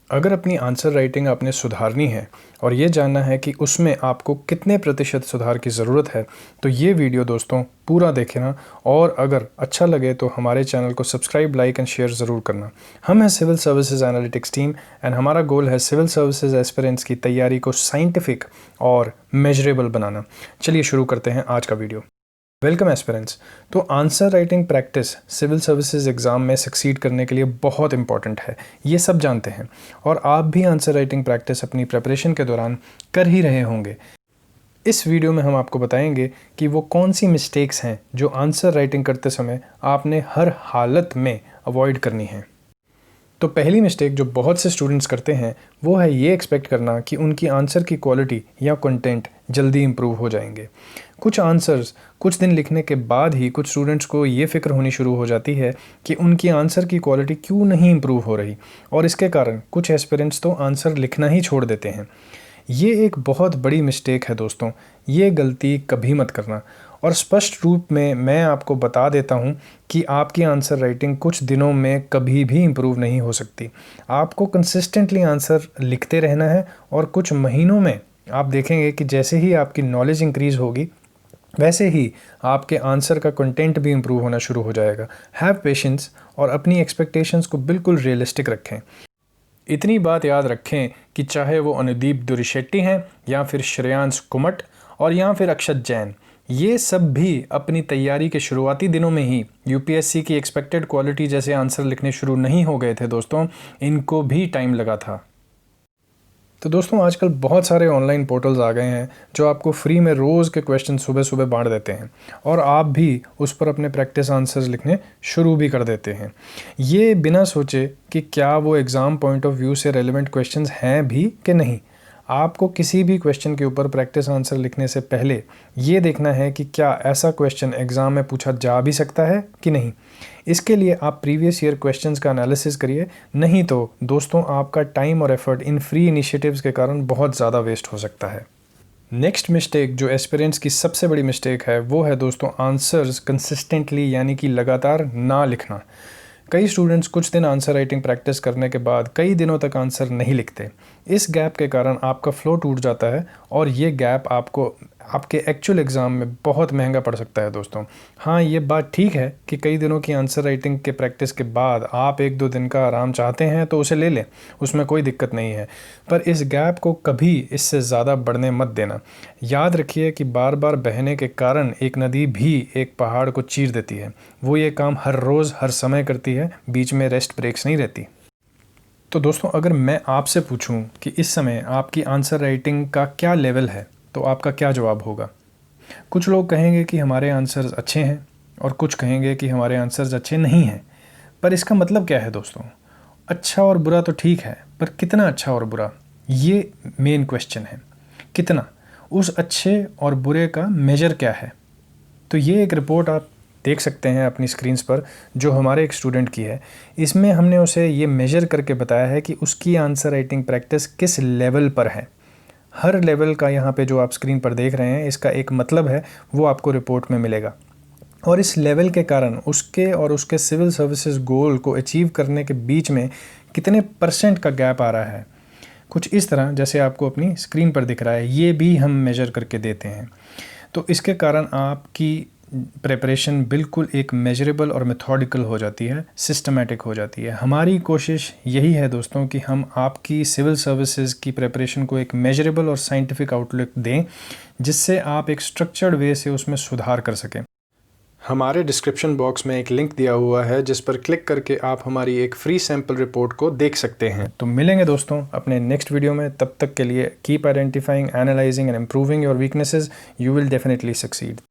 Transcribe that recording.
अगर अपनी answer writing आपने सुधारनी है और ये जानना है कि उसमें आपको कितने प्रतिशत सुधार की ज़रूरत है, तो ये वीडियो दोस्तों पूरा देखना और अगर अच्छा लगे तो हमारे चैनल को सब्सक्राइब, लाइक एंड शेयर ज़रूर करना। हम हैं civil services analytics team and हमारा गोल है सिविल सर्विसेज एस्पिरेंट्स की तैयारी को साइंटिफिक और मेजरेबल बनाना। चलिए शुरू करते हैं आज का वीडियो। Welcome aspirants. तो answer writing practice civil services exam में सक्सीड करने के लिए बहुत इंपॉर्टेंट है, ये सब जानते हैं और आप भी आंसर राइटिंग प्रैक्टिस अपनी प्रिपरेशन के दौरान कर ही रहे होंगे। इस वीडियो में हम आपको बताएंगे कि वो कौन सी मिस्टेक्स हैं जो आंसर राइटिंग करते समय आपने हर हालत में अवॉइड करनी है। तो पहली मिस्टेक जो बहुत से स्टूडेंट्स करते हैं वो है ये एक्सपेक्ट करना कि उनकी आंसर की क्वालिटी या कंटेंट जल्दी इंप्रूव हो जाएंगे। कुछ आंसर्स कुछ दिन लिखने के बाद ही कुछ स्टूडेंट्स को ये फ़िक्र होनी शुरू हो जाती है कि उनकी आंसर की क्वालिटी क्यों नहीं इंप्रूव हो रही, और इसके कारण कुछ एस्पिरेंट्स तो आंसर लिखना ही छोड़ देते हैं। ये एक बहुत बड़ी मिस्टेक है दोस्तों, ये गलती कभी मत करना। और स्पष्ट रूप में मैं आपको बता देता हूँ कि आपकी आंसर राइटिंग कुछ दिनों में कभी भी इम्प्रूव नहीं हो सकती। आपको कंसिस्टेंटली आंसर लिखते रहना है और कुछ महीनों में आप देखेंगे कि जैसे ही आपकी नॉलेज इंक्रीज़ होगी वैसे ही आपके आंसर का कंटेंट भी इम्प्रूव होना शुरू हो जाएगा। हैव पेशेंस और अपनी एक्सपेक्टेशंस को बिल्कुल रियलिस्टिक रखें। इतनी बात याद रखें कि चाहे वो अनुदीप दुरिशेट्टी हैं या फिर श्रेयांश कुमट और या फिर अक्षत जैन, ये सब भी अपनी तैयारी के शुरुआती दिनों में ही यूपीएससी की एक्सपेक्टेड क्वालिटी जैसे आंसर लिखने शुरू नहीं हो गए थे दोस्तों, इनको भी टाइम लगा था। तो दोस्तों आजकल बहुत सारे ऑनलाइन पोर्टल्स आ गए हैं जो आपको फ्री में रोज़ के क्वेश्चन सुबह सुबह बांट देते हैं और आप भी उस पर अपने प्रैक्टिस आंसर्स लिखने शुरू भी कर देते हैं, ये बिना सोचे कि क्या वो एग्ज़ाम पॉइंट ऑफ व्यू से रेलेवेंट क्वेश्चंस हैं भी कि नहीं। आपको किसी भी क्वेश्चन के ऊपर प्रैक्टिस आंसर लिखने से पहले ये देखना है कि क्या ऐसा क्वेश्चन एग्ज़ाम में पूछा जा भी सकता है कि नहीं। इसके लिए आप प्रीवियस ईयर क्वेश्चंस का एनालिसिस करिए, नहीं तो दोस्तों आपका टाइम और एफर्ट इन फ्री इनिशिएटिव्स के कारण बहुत ज़्यादा वेस्ट हो सकता है। नेक्स्ट मिस्टेक जो एस्पिरेंट्स की सबसे बड़ी मिस्टेक है वो है दोस्तों आंसर्स कंसिस्टेंटली यानी कि लगातार ना लिखना। कई स्टूडेंट्स कुछ दिन आंसर राइटिंग प्रैक्टिस करने के बाद कई दिनों तक आंसर नहीं लिखते। इस गैप के कारण आपका फ्लो टूट जाता है और ये गैप आपको आपके एक्चुअल एग्ज़ाम में बहुत महंगा पड़ सकता है दोस्तों। हाँ, ये बात ठीक है कि कई दिनों की आंसर राइटिंग के प्रैक्टिस के बाद आप 1-2 दिन का आराम चाहते हैं तो उसे ले लें, उसमें कोई दिक्कत नहीं है, पर इस गैप को कभी इससे ज़्यादा बढ़ने मत देना। याद रखिए कि बार बार बहने के कारण एक नदी भी एक पहाड़ को चीर देती है, वो ये काम हर रोज़ हर समय करती है, बीच में रेस्ट ब्रेक्स नहीं रहती। तो दोस्तों अगर मैं आपसे पूछूं कि इस समय आपकी आंसर राइटिंग का क्या लेवल है तो आपका क्या जवाब होगा। कुछ लोग कहेंगे कि हमारे आंसर्स अच्छे हैं और कुछ कहेंगे कि हमारे आंसर्स अच्छे नहीं हैं, पर इसका मतलब क्या है दोस्तों। अच्छा और बुरा तो ठीक है, पर कितना अच्छा और बुरा, ये मेन क्वेश्चन है। कितना, उस अच्छे और बुरे का मेजर क्या है। तो ये एक रिपोर्ट आप देख सकते हैं अपनी स्क्रीन्स पर जो हमारे एक स्टूडेंट की है। इसमें हमने उसे ये मेजर करके बताया है कि उसकी आंसर राइटिंग प्रैक्टिस किस लेवल पर है। हर लेवल का यहाँ पे जो आप स्क्रीन पर देख रहे हैं इसका एक मतलब है, वो आपको रिपोर्ट में मिलेगा और इस लेवल के कारण उसके और उसके सिविल सर्विसेज गोल को अचीव करने के बीच में कितने % का गैप आ रहा है। कुछ इस तरह जैसे आपको अपनी स्क्रीन पर दिख रहा है, ये भी हम मेजर करके देते हैं। तो इसके कारण आपकी प्रिपरेशन बिल्कुल एक मेजरेबल और मेथोडिकल हो जाती है, सिस्टमेटिक हो जाती है। हमारी कोशिश यही है दोस्तों कि हम आपकी सिविल सर्विसेज की प्रिपरेशन को एक मेजरेबल और साइंटिफिक आउटलुक दें जिससे आप एक स्ट्रक्चर्ड वे से उसमें सुधार कर सकें। हमारे डिस्क्रिप्शन बॉक्स में एक लिंक दिया हुआ है जिस पर क्लिक करके आप हमारी एक फ्री सैम्पल रिपोर्ट को देख सकते हैं। तो मिलेंगे दोस्तों अपने नेक्स्ट वीडियो में, तब तक के लिए keep identifying, analysing and improving your weaknesses, you will definitely succeed.